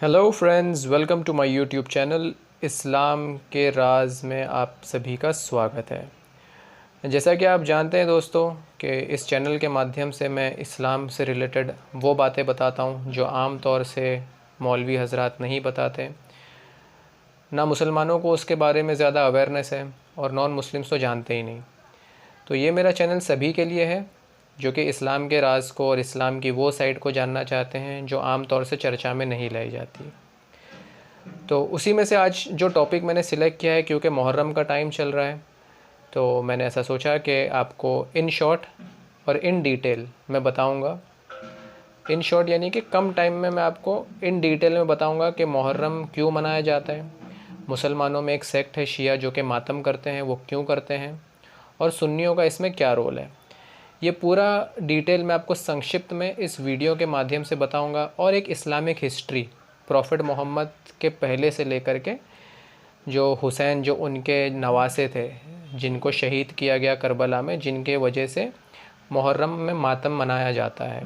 Hello friends, welcome to my YouTube channel. Islam के राज में आप सभी का स्वागत है। जैसा कि आप जानते हैं दोस्तों कि इस चैनल के माध्यम से मैं इस्लाम से रिलेटेड वो बातें बताता हूँ जो आम तौर से मौलवी हजरात नहीं बताते। ना मुसलमानों को उसके बारे में ज़्यादा अवेयरनेस है और नॉन मुस्लिम्स तो जानते ही नहीं। तो ये मेरा चैनल सभी के लिए है जो कि इस्लाम के राज को और इस्लाम की वो साइड को जानना चाहते हैं जो आम तौर से चर्चा में नहीं लाई जाती। तो उसी में से आज जो टॉपिक मैंने सिलेक्ट किया है, क्योंकि मुहर्रम का टाइम चल रहा है, तो मैंने ऐसा सोचा कि आपको इन शॉर्ट और इन डिटेल मैं बताऊंगा। इन शॉर्ट यानी कि कम टाइम में मैं आपको इन डिटेल में बताऊंगा कि मुहर्रम क्यों मनाया जाता है। मुसलमानों में एक सेक्ट है शिया जो कि मातम करते हैं, वो क्यों करते हैं, और सुन्नियों का इसमें क्या रोल है। ये पूरा डिटेल मैं आपको संक्षिप्त में इस वीडियो के माध्यम से बताऊंगा। और एक इस्लामिक हिस्ट्री प्रॉफिट मोहम्मद के पहले से लेकर के जो हुसैन, जो उनके नवासे थे, जिनको शहीद किया गया करबला में, जिनके वजह से मुहर्रम में मातम मनाया जाता है,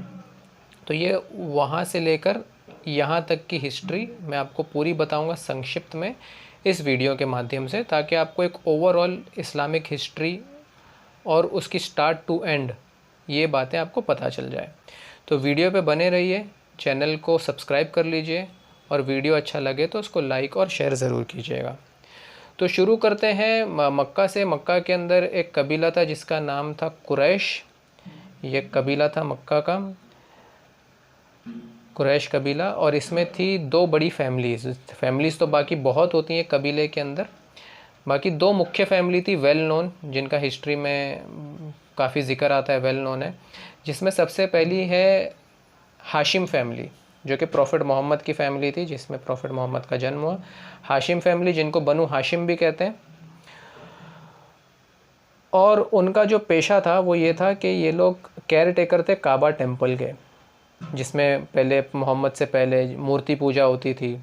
तो ये वहाँ से लेकर यहाँ तक की हिस्ट्री मैं आपको पूरी बताऊंगा संक्षिप्त में इस वीडियो के माध्यम से, ताकि आपको एक ओवरऑल इस्लामिक हिस्ट्री और उसकी स्टार्ट टू एंड ये बातें आपको पता चल जाए। तो वीडियो पे बने रहिए, चैनल को सब्सक्राइब कर लीजिए, और वीडियो अच्छा लगे तो उसको लाइक और शेयर ज़रूर कीजिएगा। तो शुरू करते हैं मक्का से। मक्का के अंदर एक कबीला था जिसका नाम था कुरैश। ये कबीला था मक्का का, कुरैश कबीला, और इसमें थी दो बड़ी फैमिलीज़ तो बाकी बहुत होती हैं कबीले के अंदर। बाकी दो मुख्य फैमिली थी वेल नोन, जिनका हिस्ट्री में काफ़ी ज़िक्र आता है, वेल नोन है। जिसमें सबसे पहली है हाशिम फैमिली, जो कि प्रॉफिट मोहम्मद की फ़ैमिली थी, जिसमें प्रॉफिट मोहम्मद का जन्म हुआ। हाशिम फैमिली, जिनको बनु हाशिम भी कहते हैं। और उनका जो पेशा था वो ये था कि ये लोग केयर टेकर थे काबा टेम्पल के, जिसमें पहले मोहम्मद से पहले मूर्ति पूजा होती थी,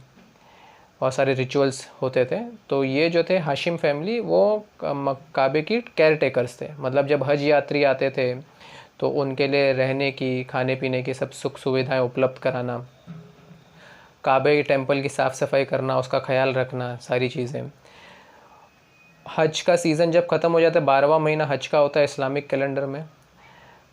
बहुत सारे रिचुअल्स होते थे। तो ये जो थे हाशिम फैमिली, वो काबे की केयर टेकर्स थे। मतलब जब हज यात्री आते थे तो उनके लिए रहने की, खाने पीने की सब सुख सुविधाएं उपलब्ध कराना, काबे टेम्पल की साफ़ सफाई करना, उसका ख्याल रखना, सारी चीज़ें। हज का सीज़न जब ख़त्म हो जाता है, 12वां महीना हज का होता है इस्लामिक कैलेंडर में,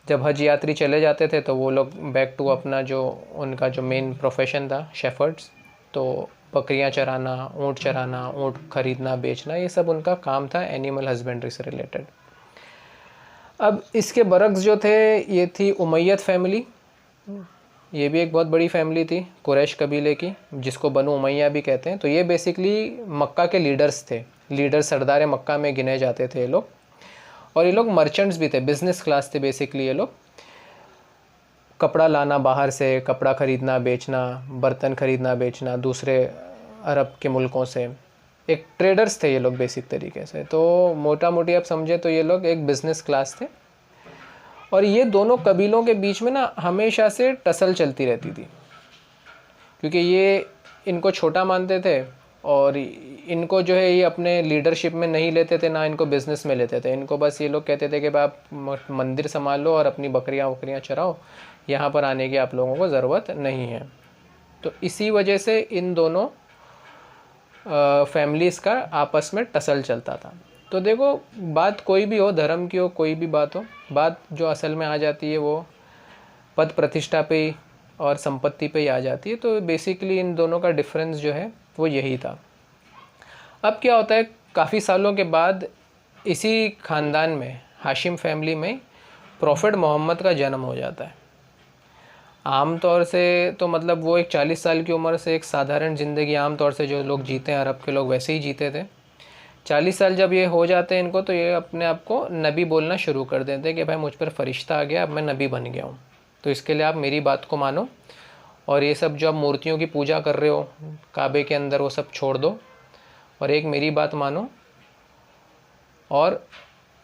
जब हज यात्री चले जाते थे तो वो लोग बैक टू अपना जो उनका जो मेन प्रोफेशन था, शेफर्ड्स, तो बकरियां चराना, ऊँट चराना, ऊँट खरीदना बेचना, ये सब उनका काम था एनिमल हस्बेंड्री से रिलेटेड। अब इसके बरक्स जो थे, ये थी उमैयद फैमिली। ये भी एक बहुत बड़ी फैमिली थी कुरैश कबीले की, जिसको बनु उमैया भी कहते हैं। तो ये बेसिकली मक्का के लीडर्स थे, लीडर सरदार मक्का में गिने जाते थे ये लोग। और ये लोग मर्चेंट्स भी थे, बिजनेस क्लास थे बेसिकली ये लोग। कपड़ा लाना बाहर से, कपड़ा ख़रीदना बेचना, बर्तन ख़रीदना बेचना दूसरे अरब के मुल्कों से, एक ट्रेडर्स थे ये लोग बेसिक तरीके से। तो मोटा मोटी आप समझे तो ये लोग एक बिज़नेस क्लास थे। और ये दोनों कबीलों के बीच में ना हमेशा से टसल चलती रहती थी, क्योंकि ये इनको छोटा मानते थे और इनको जो है ये अपने लीडरशिप में नहीं लेते थे, ना इनको बिज़नेस में लेते थे। इनको बस ये लोग कहते थे कि भाई आप मंदिर संभाल लो और अपनी बकरियां वकरियां चराओ, यहाँ पर आने की आप लोगों को ज़रूरत नहीं है। तो इसी वजह से इन दोनों फैमिलीज़ का आपस में टसल चलता था। तो देखो, बात कोई भी हो, धर्म की हो, कोई भी बात हो, बात जो असल में आ जाती है वो पद प्रतिष्ठा पे और संपत्ति पे ही आ जाती है। तो बेसिकली इन दोनों का डिफरेंस जो है वो यही था। अब क्या होता है, काफ़ी सालों के बाद इसी ख़ानदान में, हाशिम फैमिली में, प्रॉफिट मोहम्मद का जन्म हो जाता है। आम तौर से तो मतलब वो एक 40 साल की उम्र से एक साधारण ज़िंदगी आम तौर से जो लोग जीते हैं, अरब के लोग वैसे ही जीते थे। 40 साल जब ये हो जाते हैं इनको, तो ये अपने आप को नबी बोलना शुरू कर देते हैं कि भाई मुझ पर फ़रिश्ता आ गया, अब मैं नबी बन गया हूँ, तो इसके लिए आप मेरी बात को मानो, और ये सब जो आप मूर्तियों की पूजा कर रहे हो काबे के अंदर, वो सब छोड़ दो और एक मेरी बात मानो और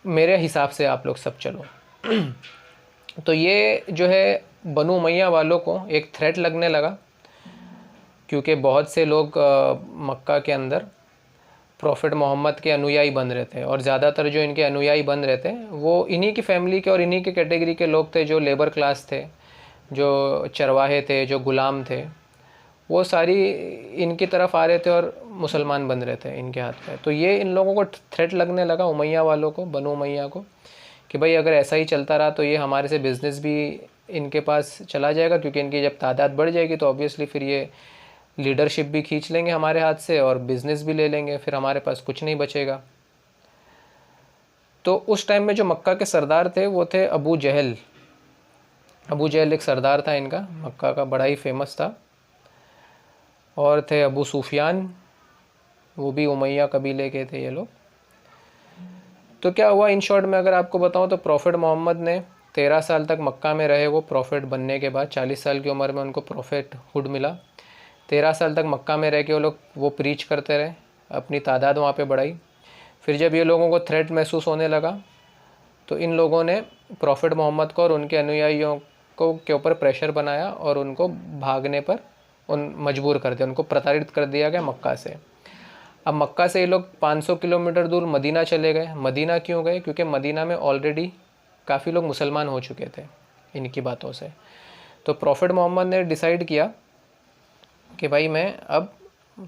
मेरे हिसाब से आप लोग सब चलो। तो ये जो है बनु उमैया वालों को एक थ्रेट लगने लगा, क्योंकि बहुत से लोग मक्का के अंदर प्रॉफिट मोहम्मद के अनुयायी बन रहे थे, और ज़्यादातर जो इनके अनुयायी बन रहे थे वो इन्हीं की फैमिली के और इन्हीं के कैटेगरी के लोग थे, जो लेबर क्लास थे, जो चरवाहे थे, जो गुलाम थे। वो सारी इनकी तरफ आ रहे थे और मुसलमान बन रहे थे इनके हाथ में। तो ये इन लोगों को थ्रेट लगने लगा, उमैया वालों को, बनु उमैया को, कि भाई अगर ऐसा ही चलता रहा तो ये हमारे से बिज़नेस भी इनके पास चला जाएगा, क्योंकि इनकी जब तादाद बढ़ जाएगी तो ऑब्वियसली फिर ये लीडरशिप भी खींच लेंगे हमारे हाथ से और बिज़नेस भी ले लेंगे, फिर हमारे पास कुछ नहीं बचेगा। तो उस टाइम में जो मक्का के सरदार थे वो थे अबू जहल। अबू जहल एक सरदार था इनका, मक्का का, बड़ा ही फेमस था। और थे अबू सुफियान, वो भी उमैया कबीले के थे ये लोग। तो क्या हुआ इन शॉर्ट में अगर आपको बताऊं तो प्रॉफिट मोहम्मद ने 13 साल तक मक्का में रहे। वो प्रॉफिट बनने के बाद 40 साल की उम्र में उनको प्रॉफिट हुड मिला। 13 साल तक मक्का में रह के वो प्रीच करते रहे, अपनी तादाद वहाँ पे बढ़ाई। फिर जब ये लोगों को थ्रेट महसूस होने लगा तो इन लोगों ने प्रॉफिट मोहम्मद को और उनके अनुयायियों को के ऊपर प्रेशर बनाया और उनको भागने पर मजबूर कर दिया, उनको प्रताड़ित कर दिया गया मक्का से। अब मक्का से ये लोग 500 किलोमीटर दूर मदीना चले गए। मदीना क्यों गए? क्योंकि मदीना में ऑलरेडी काफ़ी लोग मुसलमान हो चुके थे इनकी बातों से। तो प्रॉफिट मोहम्मद ने डिसाइड किया कि भाई मैं अब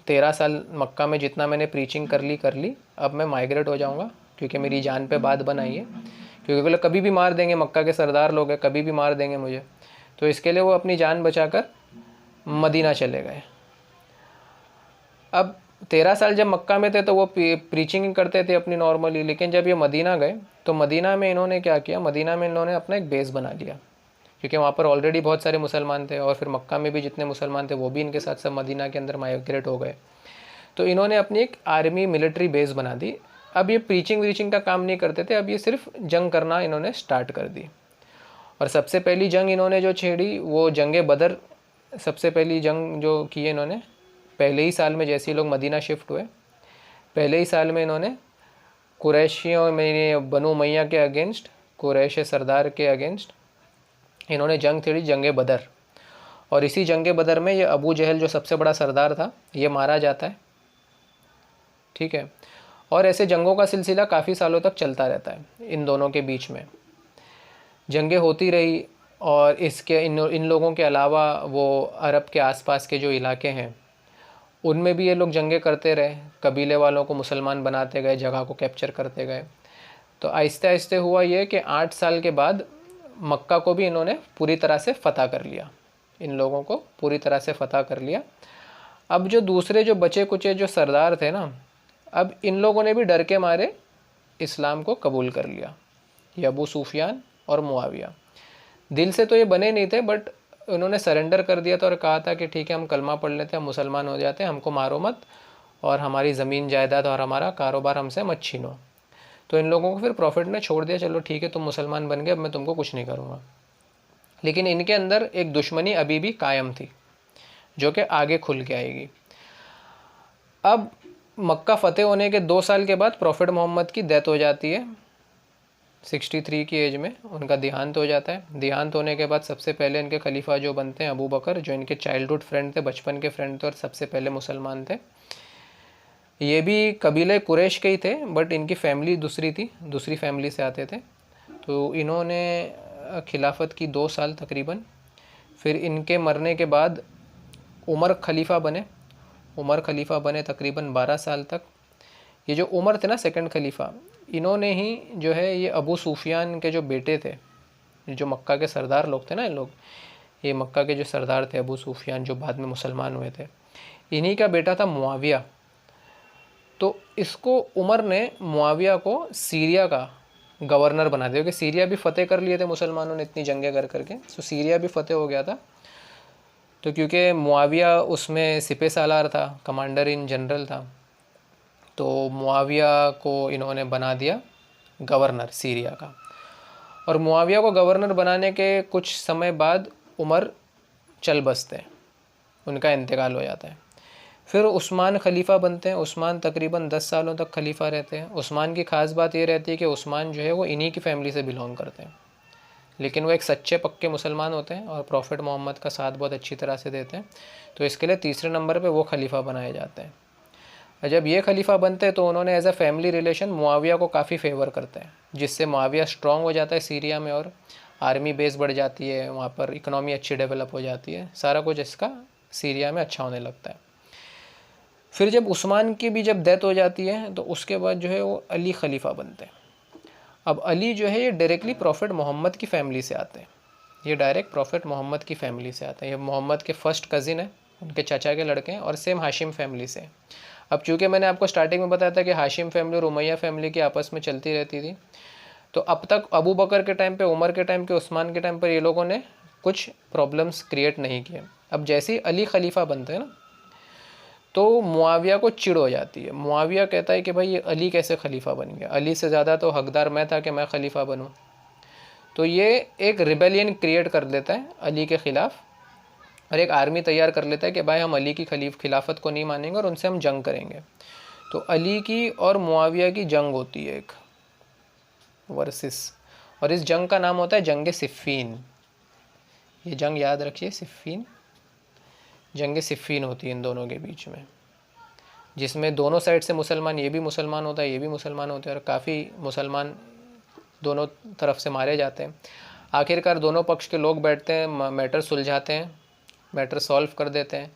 13 साल मक्का में जितना मैंने प्रीचिंग कर ली, अब मैं माइग्रेट हो जाऊँगा, क्योंकि मेरी जान पे बात बनाई है, क्योंकि बोले कभी भी मार देंगे, मक्का के सरदार लोग हैं, कभी भी मार देंगे मुझे। तो इसके लिए वो अपनी जान बचाकर मदीना चले गए। अब 13 साल जब मक्का में थे तो वो प्रीचिंग करते थे अपनी नॉर्मली, लेकिन जब ये मदीना गए तो मदीना में इन्होंने क्या किया, मदीना में इन्होंने अपना एक बेस बना लिया, क्योंकि वहाँ पर ऑलरेडी बहुत सारे मुसलमान थे और फिर मक्का में भी जितने मुसलमान थे वो भी इनके साथ सब मदीना के अंदर माइग्रेट हो गए। तो इन्होंने अपनी एक आर्मी मिलिट्री बेस बना दी। अब ये प्रीचिंग वीचिंग का काम नहीं करते थे, अब ये सिर्फ जंग करना इन्होंने स्टार्ट कर दी। और सबसे पहली जंग इन्होंने जो छेड़ी वो जंग बदर, सबसे पहली जंग जो की है इन्होंने पहले ही साल में, जैसे ही लोग मदीना शिफ्ट हुए पहले ही साल में इन्होंने कुरैशियों में, बनु उमैया के अगेंस्ट, कुरैश सरदार के अगेंस्ट इन्होंने जंग छेड़ी, जंग बदर। और इसी जंग बदर में ये अबू जहल जो सबसे बड़ा सरदार था ये मारा जाता है, ठीक है। और ऐसे जंगों का सिलसिला काफ़ी सालों तक चलता रहता है, इन दोनों के बीच में जंगें होती रही। और इसके इन लोगों के अलावा वो अरब के आसपास के जो इलाके हैं उनमें भी ये लोग जंगें करते रहे, कबीले वालों को मुसलमान बनाते गए, जगह को कैप्चर करते गए। तो आहिस्ते आहिस्ते हुआ ये कि 8 साल के बाद मक्का को भी इन्होंने पूरी तरह से फ़तह कर लिया, इन लोगों को पूरी तरह से फ़तह कर लिया। अब जो दूसरे जो बचे कुचे जो सरदार थे ना, अब इन लोगों ने भी डर के मारे इस्लाम को कबूल कर लिया, ये अबू सुफियान और मुआविया। दिल से तो ये बने नहीं थे, बट उन्होंने सरेंडर कर दिया था और कहा था कि ठीक है हम कलमा पढ़ लेते हैं, हम मुसलमान हो जाते हैं, हमको मारो मत और हमारी ज़मीन जायदाद और हमारा कारोबार हमसे मत छीनो। तो इन लोगों को फिर प्रॉफिट ने छोड़ दिया, चलो ठीक है तुम मुसलमान बन गए, अब मैं तुमको कुछ नहीं करूँगा। लेकिन इनके अंदर एक दुश्मनी अभी भी कायम थी जो कि आगे खुल के आएगी। अब मक्का फ़तेह होने के 2 साल के बाद प्रॉफिट मोहम्मद की डेथ हो जाती है, 63 की एज में उनका देहांत हो जाता है। देहांत होने के बाद सबसे पहले इनके खलीफा जो बनते हैं अबू बकर, जो इनके चाइल्डहुड फ्रेंड थे, बचपन के फ्रेंड थे और सबसे पहले मुसलमान थे। ये भी कबीले कुरैश के ही थे, बट इनकी फैमिली दूसरी थी, दूसरी फैमिली से आते थे। तो इन्होंने खिलाफत की 2 साल तकरीबन। फिर इनके मरने के बाद उमर खलीफा बने, उमर खलीफा बने तकरीबन 12 साल तक। ये जो उमर थे ना सेकंड खलीफा, इन्होंने ही जो है ये अबू सुफियान के जो बेटे थे, जो मक्का के सरदार लोग थे ना, इन लोग, ये मक्का के जो सरदार थे अबू सुफियान जो बाद में मुसलमान हुए थे, इन्हीं का बेटा था मुआविया। तो इसको उमर ने, मुआविया को सीरिया का गवर्नर बना दिया, क्योंकि सीरिया भी फ़तेह कर लिए थे मुसलमानों ने इतनी जंगें कर करके, तो सीरिया भी फ़तेह हो गया था। तो क्योंकि मुआविया उसमें सिपह सालार था, कमांडर इन जनरल था, तो मुआविया को इन्होंने बना दिया गवर्नर सीरिया का। और मुआविया को गवर्नर बनाने के कुछ समय बाद उमर चल बसते हैं, उनका इंतकाल हो जाता है। फिर उस्मान खलीफा बनते हैं। उस्मान तकरीबन 10 सालों तक खलीफा रहते हैं। उस्मान की ख़ास बात ये रहती है कि उस्मान जो है वो इन्हीं की फैमिली से बिलोंग करते हैं, लेकिन वो एक सच्चे पक्के मुसलमान होते हैं और प्रॉफिट मोहम्मद का साथ बहुत अच्छी तरह से देते हैं। तो इसके लिए तीसरे नंबर पे वो खलीफा बनाए जाते हैं। और जब ये खलीफा बनते हैं तो उन्होंने as a family relation Muawiya को काफ़ी फेवर करते हैं, जिससे मुआविया स्ट्रॉन्ग हो जाता है सीरिया में और आर्मी बेस बढ़ जाती है, वहाँ पर इकनॉमी अच्छी डेवलप हो जाती है, सारा कुछ इसका सीरिया में अच्छा होने लगता है। फिर जब उस्मान की भी जब डेथ हो जाती है तो उसके बाद जो है वो अली खलीफा बनते हैं। अब अली जो है ये डायरेक्टली प्रॉफिट मोहम्मद की फ़ैमिली से आते हैं, ये डायरेक्ट प्रॉफिट मोहम्मद की फ़ैमिली से आते हैं। ये मोहम्मद के फर्स्ट कज़िन है, उनके चाचा के लड़के हैं और सेम हाशिम फैमिली से। अब चूँकि मैंने आपको स्टार्टिंग में बताया था कि हाशिम फैमिली और उमैया फैमिली की आपस में चलती रहती थी, तो अब तक अबू बकर के टाइम पे, उमर के टाइम पे, उस्मान के टाइम पर ये लोगों ने कुछ प्रॉब्लम्स क्रिएट नहीं किए। अब जैसे ही अली खलीफा बनते हैं ना, तो मुआविया को चिढ़ हो जाती है। मुआविया कहता है कि भाई ये अली कैसे खलीफा बन गया, अली से ज़्यादा तो हकदार मैं था कि मैं खलीफा बनूं। तो ये एक रिबेलियन क्रिएट कर देता है अली के ख़िलाफ़ और एक आर्मी तैयार कर लेता है कि भाई हम अली की खिलाफत को नहीं मानेंगे और उनसे हम जंग करेंगे। तो अली की और मुआविया की जंग होती है एक वर्सेस, और इस जंग का नाम होता है जंग सिफ़ीन। ये जंग याद रखिए, सिफ़ीन, जंग सिफ़ीन होती है इन दोनों के बीच में, जिसमें दोनों साइड से मुसलमान, ये भी मुसलमान होता है, ये भी मुसलमान होते हैं और काफ़ी मुसलमान दोनों तरफ से मारे जाते हैं। आखिरकार दोनों पक्ष के लोग बैठते हैं, मैटर सुलझाते हैं, मैटर सॉल्व कर देते हैं,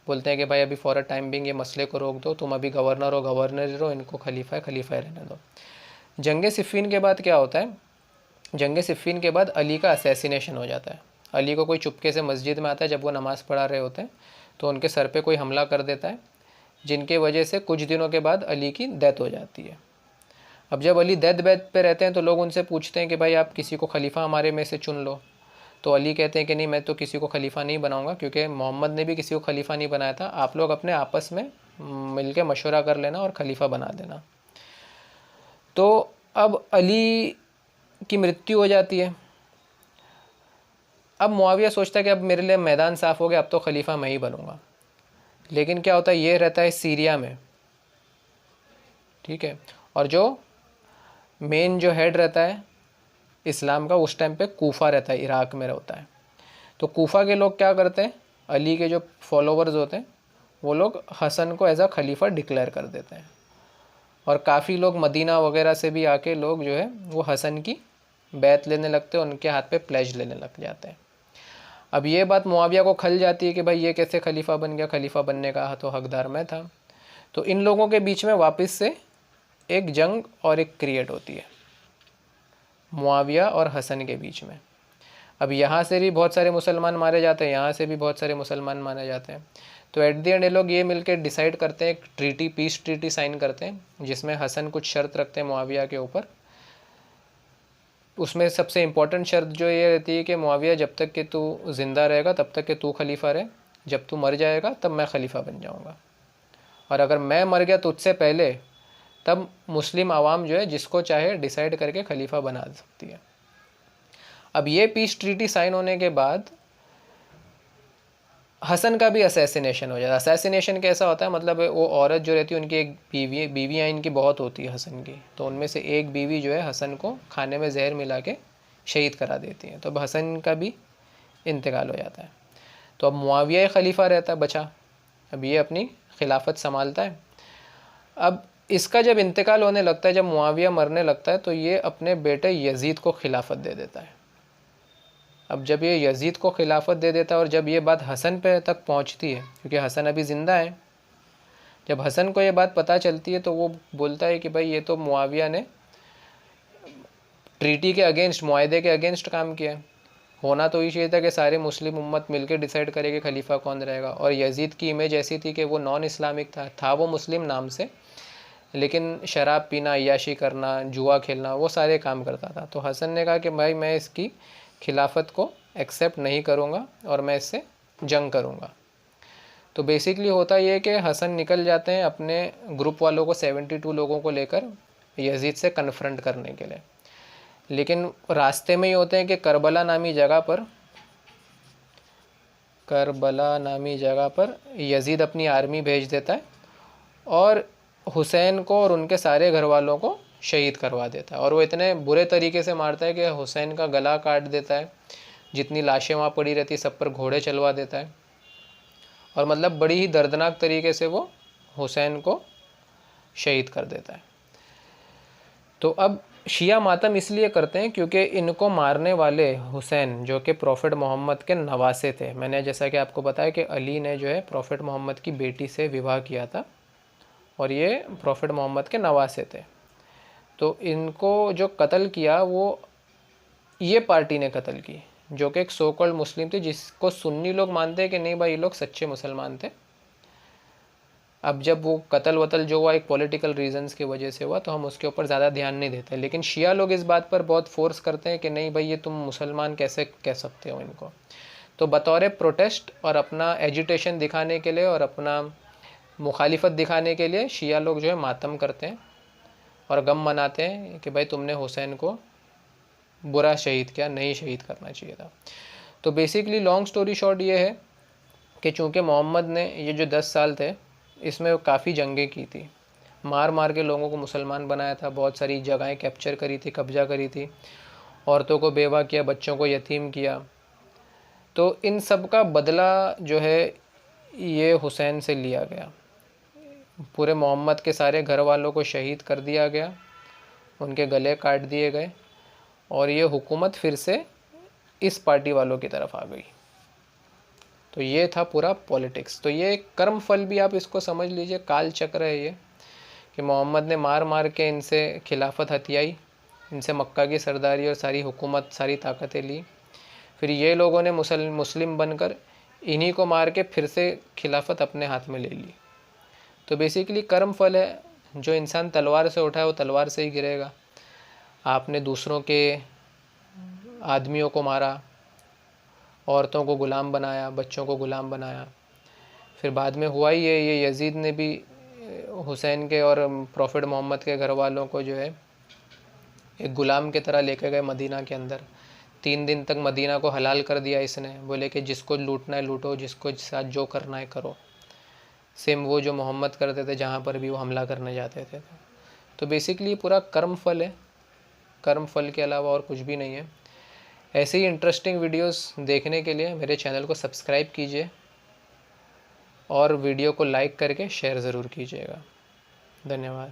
बोलते हैं कि भाई अभी फॉर अ टाइम बिंग ये मसले को रोक दो, तुम अभी गवर्नर हो, गवर्नर रहो, इनको खलीफा है रहने दो। जंग सिफ़ीन के बाद क्या होता है, जंग सिफ़ीन के बाद अली का असैसिनेशन हो जाता है। अली को कोई चुपके से मस्जिद में आता है जब वो नमाज़ पढ़ा रहे होते हैं, तो उनके सर पे कोई हमला कर देता है, जिनके वजह से कुछ दिनों के बाद अली की डेथ हो जाती है। अब जब अली डेथ बेड पे रहते हैं तो लोग उनसे पूछते हैं कि भाई आप किसी को खलीफा हमारे में से चुन लो। तो अली कहते हैं कि नहीं, मैं तो किसी को खलीफा नहीं बनाऊंगा, क्योंकि मोहम्मद ने भी किसी को खलीफा नहीं बनाया था, आप लोग अपने आपस में मिलके मशवरा कर लेना और खलीफा बना देना। तो अब अली की मृत्यु हो जाती है। अब मुआविया सोचता है कि अब मेरे लिए मैदान साफ़ हो गया, अब तो खलीफा मैं ही बनूंगा। लेकिन क्या होता है, ये रहता है सीरिया में, ठीक है, और जो मेन जो हेड रहता है इस्लाम का उस टाइम पे कूफा रहता है, इराक़ में रहता है। तो कूफा के लोग क्या करते हैं, अली के जो फॉलोवर्स होते हैं वो लोग हसन को एज अ खलीफा डिक्लेयर कर देते हैं, और काफ़ी लोग मदीना वगैरह से भी आके लोग जो है वो हसन की बैत लेने लगते हैं, उनके हाथ पे प्लेज लेने लग जाते हैं। अब ये बात मुआविया को खल जाती है कि भाई ये कैसे खलीफा बन गया, खलीफा बनने का तो हकदार मैं था। तो इन लोगों के बीच में वापस से एक जंग और एक क्रिएट होती है मुआविया और हसन के बीच में। अब यहाँ से भी बहुत सारे मुसलमान मारे जाते हैं, यहाँ से भी बहुत सारे मुसलमान मारे जाते हैं। तो एट द एंड ये लोग ये मिलकर डिसाइड करते हैं, एक ट्रीटी, पीस ट्रीटी साइन करते हैं, जिसमें हसन कुछ शर्त रखते हैं मुआविया के ऊपर। उसमें सबसे इम्पोर्टेंट शर्त जो ये रहती है कि मुआविया जब तक कि तू ज़िंदा रहेगा तब तक कि तू खलीफा रहे, जब तू मर जाएगा तब मैं खलीफा बन जाऊँगा, और अगर मैं मर गया तुझसे पहले तब मुस्लिम आवाम जो है जिसको चाहे डिसाइड करके खलीफा बना सकती है। अब ये पीस ट्रीटी साइन होने के बाद हसन का भी असैसिनेशन हो जाता है। असैसिनेशन कैसा होता है, मतलब वो औरत जो रहती है उनकी एक बीवियाँ इनकी बहुत होती है हसन की, तो उनमें से एक बीवी जो है हसन को खाने में जहर मिला के शहीद करा देती है। तो अब हसन का भी इंतकाल हो जाता है। तो अब मुआविया खलीफा रहता है बचा, अब ये अपनी खिलाफत संभालता है। अब इसका जब इंतकाल होने लगता है, जब मुआविया मरने लगता है, तो ये अपने बेटे यजीद को खिलाफत दे देता है। अब जब ये यजीद को खिलाफत दे देता है और जब ये बात हसन पे तक पहुंचती है, क्योंकि हसन अभी ज़िंदा है, जब हसन को ये बात पता चलती है तो वो बोलता है कि भाई ये तो मुआविया ने ट्रीटी के अगेंस्ट, मुआहदे के अगेंस्ट काम किया है। होना तो ये चाहिए था कि सारे मुस्लिम उम्मत मिलकर डिसाइड करे कि खलीफा कौन रहेगा। और यजीद की इमेज ऐसी थी कि वो नॉन इस्लामिक था वो मुस्लिम नाम से, लेकिन शराब पीना, अय्याशी करना, जुआ खेलना, वो सारे काम करता था। तो हसन ने कहा कि भाई मैं इसकी खिलाफत को एक्सेप्ट नहीं करूँगा और मैं इससे जंग करूँगा। तो बेसिकली होता ये कि हसन निकल जाते हैं अपने ग्रुप वालों को, 72 लोगों को लेकर यजीद से कन्फ्रंट करने के लिए। लेकिन रास्ते में ही होते हैं कि करबला नामी जगह पर यजीद अपनी आर्मी भेज देता है और हुसैन को और उनके सारे घर वालों को शहीद करवा देता है। और वो इतने बुरे तरीके से मारता है कि हुसैन का गला काट देता है, जितनी लाशें वहाँ पड़ी रहती सब पर घोड़े चलवा देता है, और मतलब बड़ी ही दर्दनाक तरीके से वो हुसैन को शहीद कर देता है। तो अब शिया मातम इसलिए करते हैं क्योंकि इनको मारने वाले हुसैन जो कि प्रॉफिट मोहम्मद के नवासे थे, मैंने जैसा कि आपको बताया कि अली ने जो है प्रॉफिट मोहम्मद की बेटी से विवाह किया था और ये प्रॉफिट मोहम्मद के नवासे थे। तो इनको जो कत्ल किया वो ये पार्टी ने कत्ल की, जो कि एक सो कॉल्ड मुस्लिम थी, जिसको सुन्नी लोग मानते हैं कि नहीं भाई ये लोग सच्चे मुसलमान थे। अब जब वो कत्ल वतल जो हुआ एक पॉलिटिकल रीजंस की वजह से हुआ, तो हम उसके ऊपर ज़्यादा ध्यान नहीं देते, लेकिन शिया लोग इस बात पर बहुत फोर्स करते हैं कि नहीं भाई ये तुम मुसलमान कैसे कह सकते हो इनको। तो बतौर प्रोटेस्ट और अपना एजिटेशन दिखाने के लिए और अपना मुखालिफत दिखाने के लिए शिया लोग जो है मातम करते हैं और गम मनाते हैं कि भाई तुमने हुसैन को बुरा शहीद किया, नहीं शहीद करना चाहिए था। तो बेसिकली लॉन्ग स्टोरी शॉर्ट ये है कि चूँकि मोहम्मद ने ये जो 10 साल थे इसमें काफ़ी जंगें की थी, मार मार के लोगों को मुसलमान बनाया था, बहुत सारी जगहें कैप्चर करी थी, कब्जा करी थी, औरतों को बेवा किया, बच्चों को यतीम किया। तो इन सब का बदला जो है ये हुसैन से लिया गया। पूरे मोहम्मद के सारे घर वालों को शहीद कर दिया गया, उनके गले काट दिए गए और ये हुकूमत फिर से इस पार्टी वालों की तरफ आ गई। तो ये था पूरा पॉलिटिक्स। तो ये कर्म फल भी आप इसको समझ लीजिए, काल चक्र है ये, कि मोहम्मद ने मार मार के इनसे खिलाफत हथियाई, इनसे मक्का की सरदारी और सारी हुकूमत सारी ताकतें ली, फिर ये लोगों ने मुस्लिम बनकर इन्हीं को मार के फिर से खिलाफत अपने हाथ में ले ली। तो बेसिकली कर्म फल है, जो इंसान तलवार से उठा है वो तलवार से ही गिरेगा। आपने दूसरों के आदमियों को मारा, औरतों को ग़ुलाम बनाया, बच्चों को ग़ुलाम बनाया, फिर बाद में हुआ ही है ये यजीद ने भी हुसैन के और प्रॉफिट मोहम्मद के घर वालों को जो है एक ग़ुलाम की तरह लेके गए मदीना के अंदर। 3 दिन तक मदीना को हलाल कर दिया इसने, बोले कि जिसको लूटना है लूटो, जिसको साथ जो करना है करो। सेम वो जो मोहम्मद करते थे जहाँ पर भी वो हमला करने जाते थे। तो बेसिकली पूरा कर्म फल है, कर्म फल के अलावा और कुछ भी नहीं है। ऐसे ही इंटरेस्टिंग वीडियोस देखने के लिए मेरे चैनल को सब्सक्राइब कीजिए और वीडियो को लाइक करके शेयर ज़रूर कीजिएगा। धन्यवाद।